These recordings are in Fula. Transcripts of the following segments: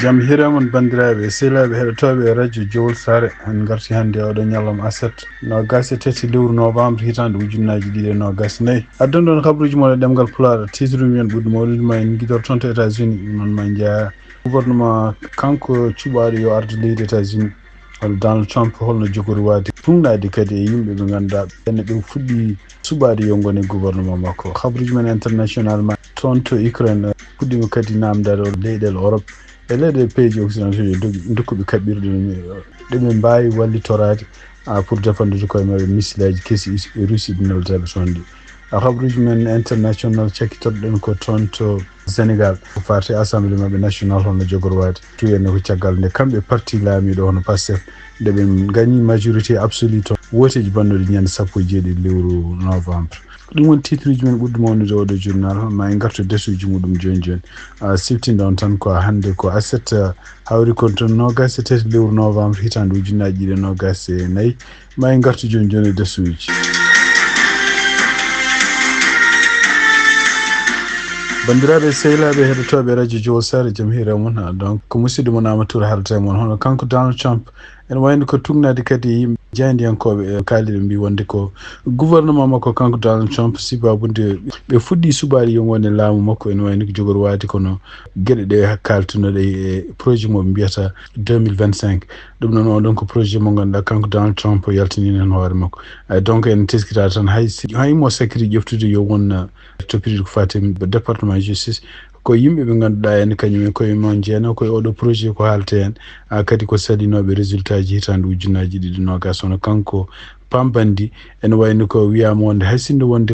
jam hiramon bandiraɓe sehlaɓe heɗotoɓe radio jowol sare en garti hannde oɗo ñallam aset no gasi tati lewru novembre hitande ujunnaji ɗiɗi e nogas nayyi addon ɗon kabaruji moɗo ɗemgal pulaar titrumi en ɓurɗo mawlidi ma en guidor toon to états-unis noon ma jeeya gouvernement kanko cuɓaɗo yo arde leydi états-unis hono donald trump holno jogori wade fungnade kadi e yimɓe ɓe ganduɗa ɓenne ɓe fuɗɗi suɓade yo gone gouvernement makko kabaruji men international ma toon to Ukraine fuɗɗima kadi namdade o leyɗele Europe e leyɗe pays occidentaux dokkuɓe kaɓɓirɗe ɗeɓe mbawi wallitorade pour défendre koye maɓɓe missileji keesi e Russie ɗi neltaɓe toon ɗi habaruji men international cakkitoɗen ko toon to Sénégal ko fate assemblée maɓɓe national hono jogorwade tuyenne ko caggal nde kamɓe parti laamiɗo hono Pastef nde ɓe gagni majorité absolue to woteji bannoɗe ñande 17 lewru novembre ɗum woni titre uji men ɓurɗo mawnude oɗo journal ma en gartu desuji muɗum joni joni siftinde on tan ko hannde ko aset hawri kon to nogas e tati lewru novembre hitande ujunnaji ɗiɗi e nogas e nayyi ma en gartu joni joni e desuji bandiraɓe sehlaɓe heɗotoɓe radio jowol sare jaam hiira mon donc ko musidɗo mon Amadou Touré haldata e mon hono kanko Donald Trump ene wayno ko tugnade kadi yimɓe jayndiyankoɓe kaaliɗo mbi wonde ko gouvernement makko kanko Donald Trump sibabude ɓe fuɗɗi suɓade yo gone laamu makko ene wayno ko jogori wade kono gueɗe ɗe kaltunoɗe e projet mo ɓe mbiyata 2025 ɗum noon oɗon ko projet mo ganduɗa kanko Donald Trump yaltinini hen hoore makko donc en teskita tan haymo sakiri ƴeftude yo won toppitide ko fate département justice ko yimɓe ɓe ganduɗa en kañumen koye mon jeeno koye oɗo projet ko haalte hen kadi ko salinoɓe résultat ji hitande ujunnaji ɗiɗi nogas hono kanko pambandi ene wayno ko wiyama wonde haysinde wonde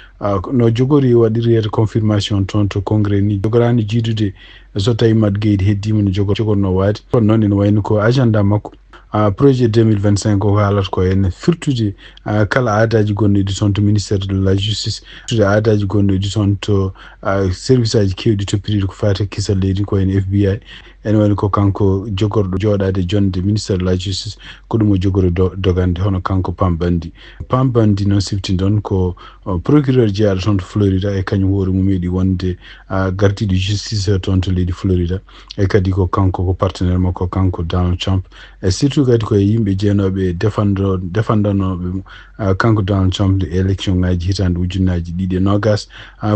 no jogori waɗirede confirmation toon to congrès ni jogorani jiidude so tawi Matt Gueye heddima no jogorno waade kono noon ene wayno ko agenda makko projet 2025 ko haalata ko ene firtude kala aadaji gonɗiɗi toon to ministére de la justice firtude aadaji gonɗiɗi toon to service aji kewɗi toppitiɗi ko fate kisal leydi ko ene FBI ene wayno ko kanko jogorɗo jooɗade jonde ministére de la justice ko ɗum o jogori dogande hono kanko pambandi noon siftinde on ko procureur jeeyaɗo toon to Florida e kañum hoore mum meeɗi wonde gardiɗo justice toon to leydi Florida e kadi ko kanko ko partenaire makko kanko Donald Trump e surtout kadi koye yimɓe jeenoɓe défendanoɓe kanko Donald Trump de élection ngaji hitande ujunnaji ɗiɗi e nogas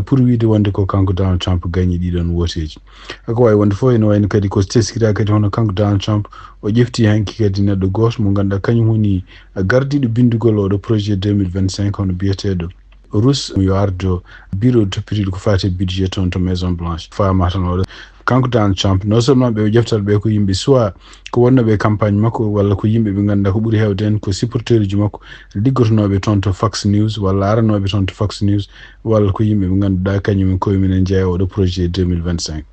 pour wiide wonde ko kanko Donald Trump gagni ɗiɗon woteji ko wawi wonde fof ene wayno kadi ko teskita kadi hono kanko Donald Trump o ƴefti hanki kadi neɗɗo goto mo ganduɗa kañum woni gardiɗo bindugol oɗo projet 2025 hono biyeteɗo Rus yo ardo bureau toppitiɗo ko fate budget toon to Maison Blanche fama tan oɗo kanko Donald Trump non seulement ɓe ƴeftat ɓe ko yimɓe soit ko wonnoɓe campagne makko walla ko yimɓe ɓe ganduɗa ko ɓuuri hewde hen ko supporteur uji makko liggotonoɓe toon to Fox News walla aranoɓe toon to Fox News walla ko yimɓe ɓe ganduɗa kañumen koye minen jeeya oɗo projet 2025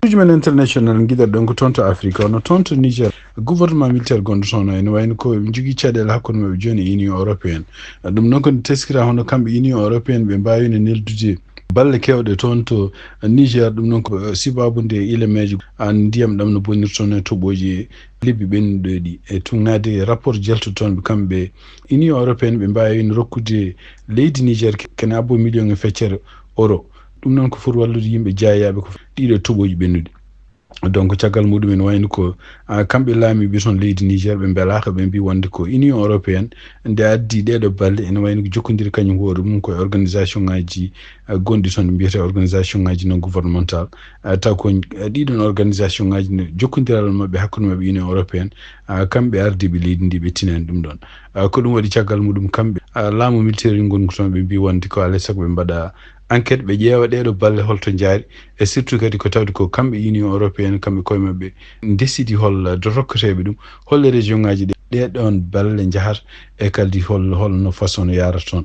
uji men international guiɗaɗon ko toon to Afrique hono toon to Niger gouvernement militaire gonɗo toon ene wayno ko jogui caɗele hakkude mabɓe joni e Union européenne ɗum noon ko teskira hono kamɓe Union européenne ɓe mbawino neldude balle kewɗe toon to Niger ɗum noon ko sibabude ilemeji ndiyam ɗam no bonirtoon e toɓoji lebbi ɓennuɗo ɗi e tugnade rapport jeltotoon ɓe kamɓe Union européenne ɓe mbawino rokkude leydi Niger kene abbo million e feccere euro ɗum noon ko foti wallude yimɓe jeeyaɓe ko ɗiɗo toɓoji ɓennuɗi donc caggal muɗumen wayno ko kamɓe laamiɓe toon leydi Niger ɓe beelaka ɓe mbi wonde ko Union européenne nde addi ɗeɗo balle ene wayno ko jokkodiri kañum hoore mum koye organisation ngaji gonɗi toon mbiyete organisation ngaji non gouvernemental taw ko ɗiɗon organisation ngaji ne jokkodiral mabɓe hakkude mabɓe Union européenne kamɓe ardiɓe leydi ndi ɓe tinani ɗum ɗon ko ɗum waɗi caggal muɗum kamɓe laamu militaire ngoni ko toon ɓe mbi wonde ko alay saago ɓe mbaɗa enquête ɓe ƴeewa ɗeɗo balle holto jaari e surtout kadi ko tawde ko kamɓe Union européenne kamɓe koye mabɓe desidi hol do rokketeɓe ɗum holle région ngaji ɗeɗon balle jahata e kadi holno façon no yarata toon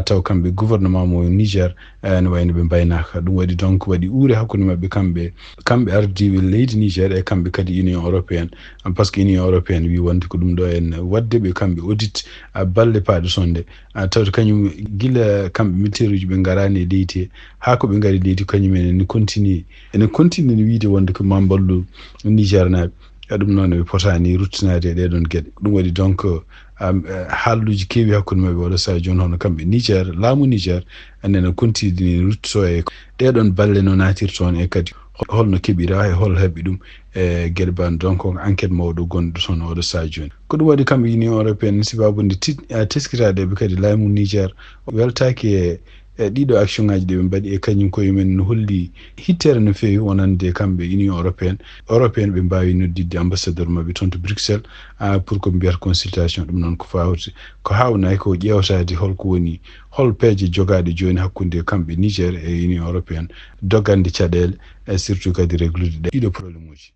taw kamɓe gouvernement mo Niger ne wayno ɓe mbaynaka ɗum waɗi donc waɗi uure hakkude mabɓe kamɓe ardiɓe leydi Niger e kamɓe kadi Union européenne par ce que Union européenne wi wonde ko ɗum ɗo en wadde ɓe kamɓe audit balle paaɗe toon nde tawde kañum gila kamɓe militaire uji ɓe garani e leydi he ha ko ɓe gari leydi kañumen ene continue wiide wonde ko mamballu Niger naɓe ɗum noon ɓe potani ruttinade e ɗeɗon gueɗe ɗum waɗi donc haalluji keewi hakkude mabɓe oɗo saha joni hono kamɓe Niger laamu Niger enene continue rutto e ɗeɗon balle no natirta toon e kadi holno keɓira e hol heɓi ɗum e gueɗe ban donc enquête mawɗo gonɗo toon oɗo saa joni ko ɗum waɗi kamɓe union européenne sibabude teskitaɗeɓe kadi laamu niger weltaki e ɗiɗo action ngaji ɗe ɓe mbaɗi e kañum koyemen no holli hittere no feewi wonande kamɓe union européenne ɓe mbawi noddidde ambassadeur mabɓe toon to bruxelles pour ko mbiyata consultation ɗum noon ko fawti ko hawnaki ko ƴewtade holko woni hol peeje jogaɗe joni hakkude kamɓe niger e union européenne dogande caɗele e surtout kadi réglude ɗiɗo probléme uji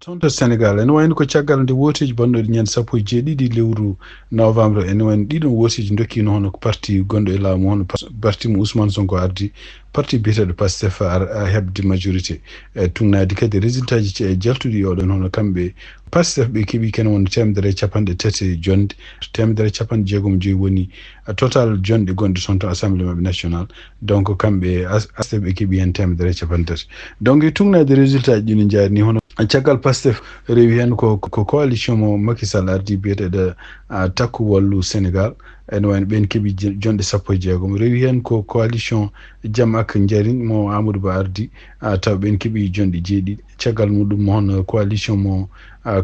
toon to sénégal ene wayno ko caggal nde wotiji banɗoɗe ñande sappo e jeeɗiɗi lewru novembre ene wayno ɗiɗon wotiji dokkino hono ko parti gonɗo e laamu hono parti mo ousmane sonko ardi parti biyeteɗo pastef heɓde majorité tugnadi kadi résultat ji e jaltuɗi oɗon hono kamɓe pastef ɓe keeɓi kene won 150 jonde 160 woni total jonɗe gonɗe toon to assemblée mabɓe national donc kamɓe pastef ɓe keeɓi hen 150 donc e tugnade résultat ji ɗino jaari ni hono caggal pastef rewi hen ko coalition mo Macky Sall ardi biyeteɗo takku wallu sénégal ene wayno ɓen keeɓi jonɗe 16 rewi hen ko coalition jaam ak jariñ mo amadou ba ardi taw ɓen keeɓi jonɗe 7 caggal muɗum hono coalition mo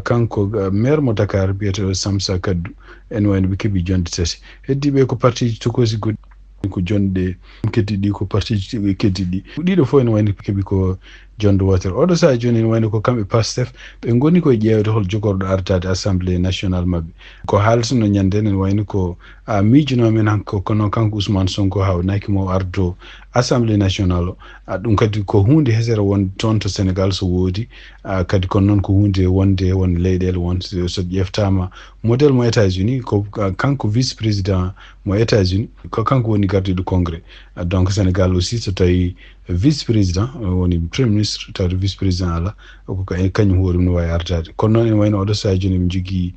kanko maire mo dakar biyeteɗo samsa kaddu ene wayno ɓe keeɓi jonɗe 3 heddiɓe ko parti ji tokosi goɗɗi ko jonɗe keddiɗi ko parti ji ɓe keddiɗi ɗiɗo fof ene wayno keeɓi ko jonde wotere oɗo saha joni ene wayno ko kamɓe pastef ɓe goni koye ƴeewde hol jogorɗo ardade assemblée nationale mabɓe ko haalsino ñande ene wayno ko miijuno men hanko kono kanko ousmane sonko hawnaki mo ardo assemblée nationale o ɗum kadi ko hunde hesere wonde toon to sénégal so woodi kadi kono noon ko hunde wonde won leyɗele won so ƴeftama modèle mo états-unis ko kanko vice président mo états-unis ko kanko woni gardiɗo congrès donc sénégal aussi so tawi vice président woni premier ministre tawde vice président ala ko kañum hoore no wawi ardade kono noon ene wayno oɗo saha joni ɓe jogui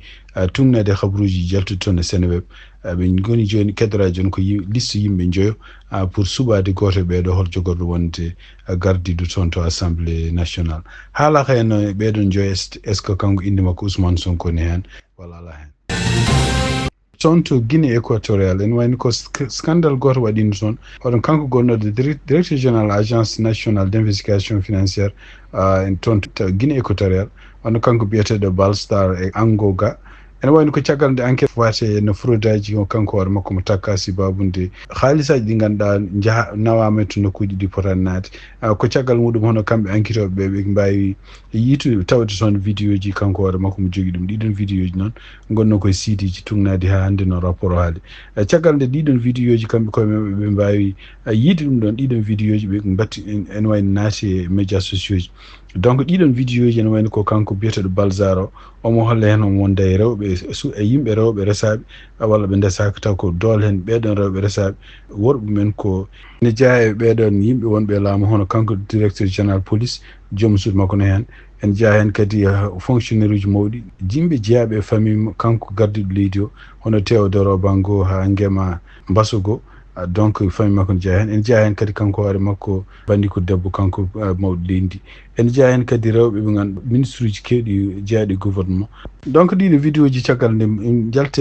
tugnade habruji jaltude toon e sénéweb ɓe goni joni keddora joni ko liste yimɓe joyo pour suɓade goto ɓeɗo hol jogorɗo wonde gardiɗo toon to assemblée nationale haalaka hen ɓeɗon joyo est ce que kanko inde makko ousmane sonko ne hen walla ala hen toon to Guinée équatorial ene wayno ko scandale goto waɗino toon oɗon kanko gonnoɗo directeur général agence nationale d' investigation financière toon to Guinée équatorial ono kanko biyeteɗo balstar e angoga ene wayno ko caggal nde enquête wate no fraude aji o kanko hoore makko mo takka sibabunde haalisaji ɗi ganduɗa jaaha nawama to nokkuji ɗi potani naade ko caggal muɗum hono kamɓe enquêteɓe ɓe mbawi yiitude tawde toon vidéo ji kanko hoore makko mo jogui ɗum ɗiɗon vidéo ji noon gonno koye siidiji tugnadi ha hande no rapport o haali caggal nde ɗiɗon vidéo ji kamɓe koye mabɓe ɓe mbawi yiide ɗum ɗon ɗiɗon vidéo ji ɓe batti ene wayno naati e médias sociaux ji donc ɗiɗon vidéo ji ene wayno ko kanko biyeteɗo balsar o omo holla hen omo wonda e rewɓe e yimɓe rewɓe resaɓe walla ɓe ndesaka taw ko doole hen ɓeɗon rewɓe resaɓe worɓe men ko ne jeeya e ɓeɗon yimɓe wonɓe laamu hono kanko directeur général police joom suudu makko ne hen en jeeya hen kadi fonctionnaire uji mawɗi yimɓe jeeyaɓe e famille kanko gardiɗo leydi o hono Théodore Obango ha Nguema Mbasogo donc famille makko ne jeeya hen en jeeya hen kadi kanko hoore makko bandi ko debbo kanko mawɗo leydi en jeeya hen kadi rewɓe ɓe ganduɗa ministre uji kewɗi jeeyaɗi gouvernement donc ɗiɗo vidéo ji caggal nde jalte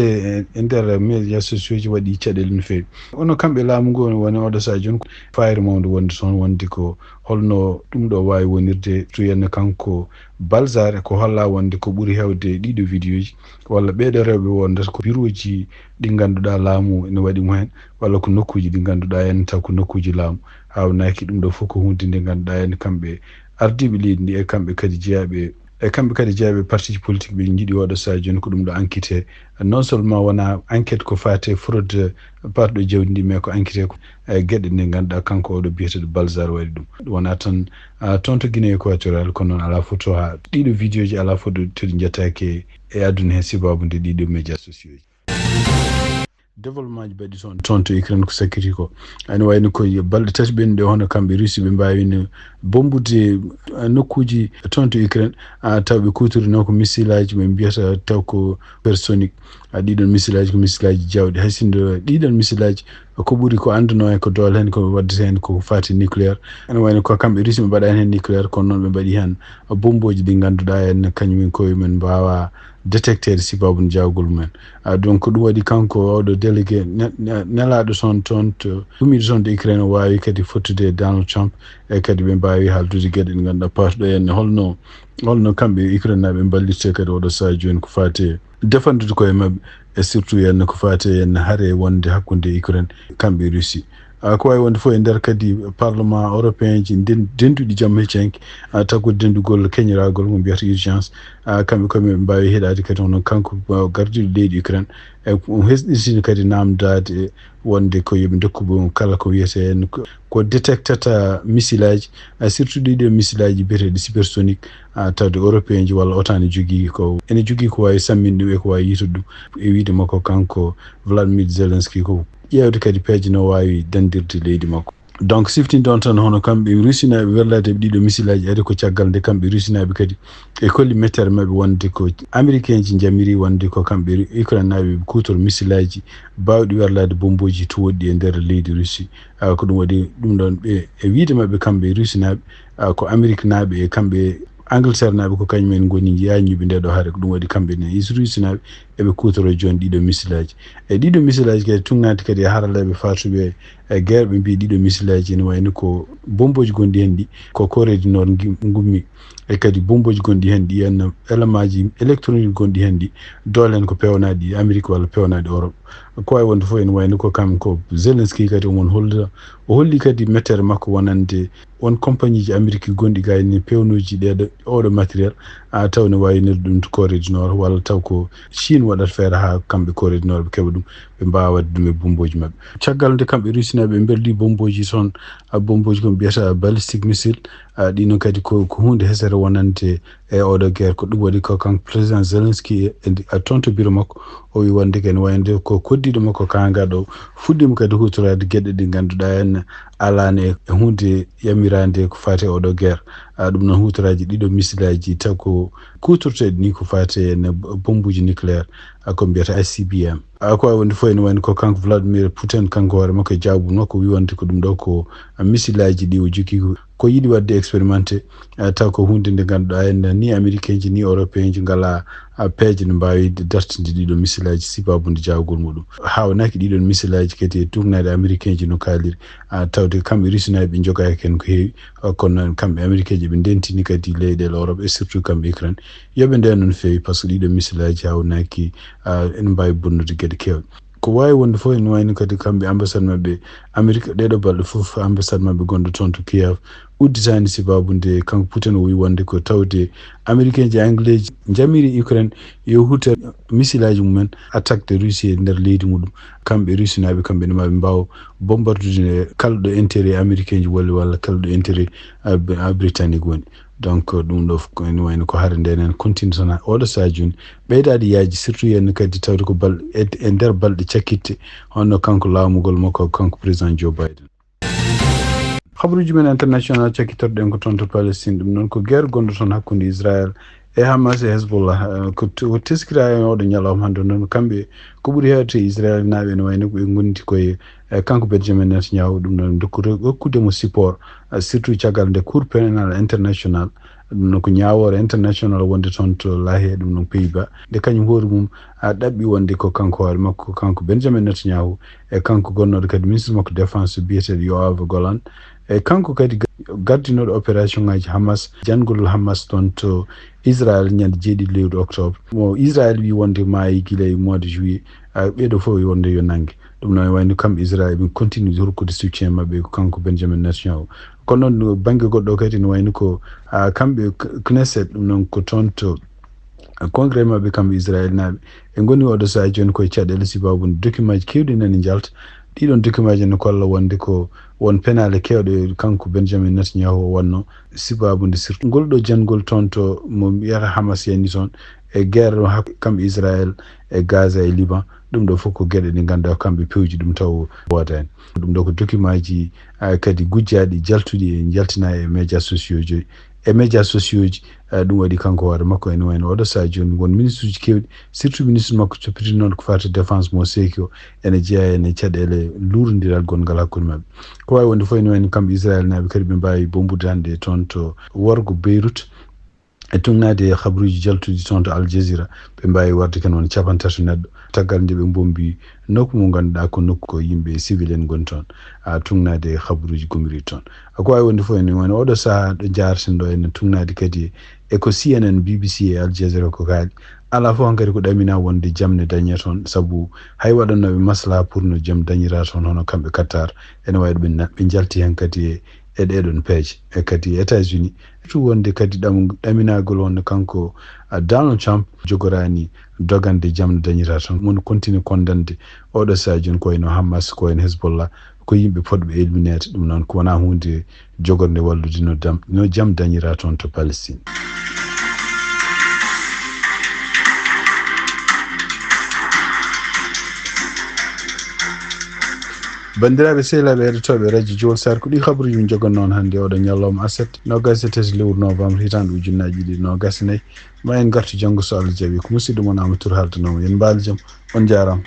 e nder médias sociaux ji waɗi caɗele no fewi ono kamɓe laamu ngu woni oɗo saha joni fayre mawde wonde toon wonde ko holno ɗum ɗo wawi wonirde to yenno kanko balsar ko holla wonde ko ɓuuri hewde ɗiɗo vidéo ji walla ɓeɗo rewɓe wondata ko bureau ji ɗi ganduɗa laamu ne waɗi mo hen walla ko nokkuji ɗi ganduɗa hen taw ko nokkuji laamu hawnaki ɗum ɗo foof ko hunde nde ganduɗa hen kamɓe ardiɓe leydi ndi e kamɓe kadi jeeyaɓe parti politique ɓe jiiɗi oɗo saha joni ko ɗum ɗo enquêté non seulement wona enquête ko fate fraude parɗo jawdi ndi mais ko enquêté ko gueɗe nde ganduɗa kanko oɗo biyeteɗo balsar waɗi ɗum wona tan toon to Guinée équatorial kono noon ala photo ha ɗiɗo vidéo ji ala photo toɗi jettake e aduna hen sibabude ɗiɗo médias sociaux ji développement ji mbaɗi toon to Ukraine ko sakkiti ko ene wayno koye balɗe tati ɓennuɗe hono kamɓe Russie ɓe mbawino bombude nokkuji toon to Ukraine taw ɓe kutorino ko missile aji ɓe mbiyata taw ko supersonique ɗiɗon missile aji ko missile aji jawɗi haysindo ɗiɗon missile aji ko ɓuuri ko anduno hen ko doole hen ko waddata hen ko fati nucléaire ene wayno ko kamɓe Russie ɓe mbaɗani hen nucléaire kono noon ɓe mbaɗi hen bomboji ɗi ganduɗa hen kañumen koye men mbawa détecté sibabude jawgol mumen donc ɗum waɗi kanko oɗo délégué nelaɗo toon to ɗumiɗo toon de Ukraine o wawi kadi fottude Donald Trump kadi ɓe mbawi haldude gueɗe ɗe ganduɗa parɗo henne holno kamɓe Ukraine naɓe ballitte kadi oɗo saha joni ko fate defandude koye mabɓe e surtout henne ko fate henne haare wonde hakkude Ukraine kamɓe Russie ko wawi wonde fof e nder kadi parlement européen ji denduɗi jamma hecci henke taw dendugol keñiragol mo mbiyata urgence kamɓe koye mbawi heeɗade kadi hono kanko gardiɗo leydi Ukraine e hesɗitini kadi namdade wonde ko yoɓe dokku kala ko wiyete hen ko détectata missile aji surtout ɗiɗo missile aji biyeteɗi supersonique tawde européen ji walla otani jogui ko ene jogui ko wawi samminde ɗum e ko wawi yitude ɗum e wiide makko kanko Vladimir Zelensky ko ƴewde kadi peeje no wawi dandirde leydi makko donc siftinde on tan hono kamɓe rusinaɓe wellade e ɗiɗo missilaji ade ko caggal nde kamɓe rusinaɓe kadi e kolli mettere mabɓe wonde ko américain ji jamiri wonde ko kamɓe Ukraine naɓe kutoro missilaji bawɗi werlade bomboji to woɗɗi e nder leydi Russie ko ɗum waɗi ɗum ɗon ɓe e wiide mabɓe kamɓe rusinaɓe ko Amérique naɓe e kamɓe Angleterre naɓe ko kañumen goni yañuɓe nde ɗo haare ko ɗum waɗi kamɓe ne rusinaɓe eɓe kutoro joni ɗiɗo missilaji e ɗiɗo missilaji kadi tugnade kadi e haraleɓe fatuɓe e guerre ɓe mbi ɗiɗo missilaji ne wayno ko bomboji gonɗi hen ɗi ko Corée du Nord gummi e kadi bomboji gonɗi hen ɗi henno élément ji électronique gonɗi hen ɗi dole hen ko pewnaɗi Amérique walla pewnaɗi Europe ko wawi wonde fof ene wayno ko kam ko Zelensky kadi omon holli o holli kadi mettere makko wonande won compagnie ji Amérique gonɗi ga ni pewnuji ɗeɗo oɗo matériel taw ne wayinir ɗum to Corée du Nord walla taw ko Chine waɗat feere ha kamɓe Corée du Nord ɓe keɓa ɗum ɓe mbawa wadde ɗum e bomboji mabɓe caggal nde kamɓe rusinaɓe ɓe berli bomboji toon bomboji ko mbiyata balistique missile ɗino kadi ko hunde hesere wonande e oɗo guerre ko ɗum waɗi ko kanko président Zelensky a toon to bureau makko o wi wonde ken wayde ko koddiɗo makko kangaɗo fuɗɗima kadi hutorade gueɗe ɗe ganduɗa hen alane e hunde yamirande ko fate oɗo guerre ɗum noon hutoraji ɗiɗo missilaji taw ko kutorteɗe ni ko fate en bombuji nucléaire ko mbiyata ICBM ko wawi wonde fof ene wayno ko kanko Vladimir Putin kanko hoore makko e jawbu makko wi wonde ko ɗum ɗo ko missilaji ɗi o jogui ko yiɗi wadde expérimenté taw ko hunde nde ganduɗa en ni américain ji ni européen ji ngala peeje no mbawi dartinde ɗiɗo missilaji sibabude jawgol muɗum hawnaki ɗiɗon missilaji kadi e tournade américain ji no kaliri tawde kamɓe rusinaɓe ɓe jogaki hen ko heewi kono kamɓe américain ji ɓe ndentini kadi leyɗele Europe et surtout kamɓe Ukraine yoɓe nden no fewi par ce que ɗiɗo missilaji hawnaki ene mbawi bonnude gueɗe kewɗe ko wawi wonde fof ene wayno kadi kamɓe ambassade mabɓe Amérique ɗeɗo balɗe foof ambassade mabɓe gonɗo toon to Kiev udditani sibabude kanko Putin o wi wonde ko tawde américain ji anglais ji jamiri Ukraine yo huta missilaji mumen attaque de Russie e nder leydi muɗum kamɓe rusinaɓe kamɓe ne maɓe mbaw bombardude kala ɗo intérêt américain ji walla kala ɗo intérêt britannique woni donc ɗum ɗo ene wayno ko haare nden en continue tan oɗo saha joni ɓeydade yaaji surtout henno kadi tawde ko balɗe e nder balɗe cakkitte honno kanko laamugol makko kanko président Joe Biden habaruji men international cakkitorɗen ko toon to Palestine ɗum noon ko guerre gonɗo toon hakkude Israël e Hamas e Hezbollah ko teskira e oɗo ñalawma hannde noon kamɓe ko ɓuuri heewde Israël naaɓe ne wayno ɓe gondi koye kanko Benjamin Netanyahu ɗum noon hokkudemo support surtout caggal nde cour pénal international ɗum noon ko ñawore international wonde toon to laahe ɗum noon Pays-Bas nde kañum hoore mum ɗaɓɓi wonde ko kanko hoore makko kanko Benjamin Netanyahu e kanko gonnoɗo kadi ministre makko défense biyeteɗo Yoav Gallant e kanko kadi gardinoɗo opération ngaji Hamas jangol Hamas toon to Israël ñande 7 lewru octobre mo Israël wi wonde maayi guila e mois de juillet ɓeɗo fof wonde yo nangue ɗum noon wayno kamɓe Israël ɓe continue hokkude soutien mabɓe ko kanko Benjamin Netanyahu kono noon banggue goɗɗo kadi ne wayno ko kamɓe Knesset ɗum noon ko toon to congrès mabɓe kamɓe Israël naɓe e goni oɗo saha joni koye caɗele sibabude document ji kewɗi nani jalta ɗiɗon document ji ne kolla wonde ko won penale kewɗe kanko Benjamin Netanyahu o wonno sibabude surtout ngol ɗo jangol toon to mo wiyata Hamas yani toon e guerre kamɓe Israël e Gaza e Liban ɗum ɗo fof ko gueɗe ɗe ganduɗa kamɓe pewji ɗum taw wodani ɗum ɗo ko document ji kadi gujjaɗi jaltuɗi e jaltina e médias sociaux ji ɗum waɗi kanko hoore makko ene wayno oɗo saha joni won ministre uji kewɗi surtout ministre makko coppiti noon ko fata défense mo seki o ene jeeya ene caɗele lurodiral gongal hakkude mabɓe ko wawi wonde fof ene wayno kamɓe Israël naɓe kadi ɓe mbawi bombude hande toon to worgo Beyrouth e tungnade habruji jaltuɗi toon to Aljazeera ɓe mbawi warde kan won 80 neɗɗo taggal nde ɓe bombi nokku mo ganduɗa ko nokku ko yimɓe civil en goni toon tungnade habruji gomiri toon ko wawi wonde fof ene woni oɗo saaha ɗo jarten ɗo ene tungnade kadi e ko CNN BBC e Aljazeera ko kaali ala fof hankadi ko ɗamina wonde jamne dañe toon saabu hay waɗannoɓe maslaha pour no jaam dañira toon hono kamɓe Qatar ene wawi ɓe jalti hen kadi e ɗeɗon peeje e kadi États-Unis tu wonde kadi ɗaminagol wonde kanko Donald Trump jogorani dogande jamne dañira toon mon continue kondande oɗo saaha joni ko wayno Hamas ko wayno Hezbollah ko yimɓe poɗɓe eliminede ɗum noon ko wona hunde jogorde wallude no jaam dañira toon to Palestine. bandiraɓe sehilaɓe heɗotoɓe radio Jowol Sar ko ɗi habaruji min jogon noon hannde oɗo ñallawma aset 27 lewru novembre hitanɗe ujunnaji ɗiɗi 29 ma en gartu janggo so Allah jaaɓi ko musidɗo mon Amadou Touré haldanoma yen mbaali jaam on jarama.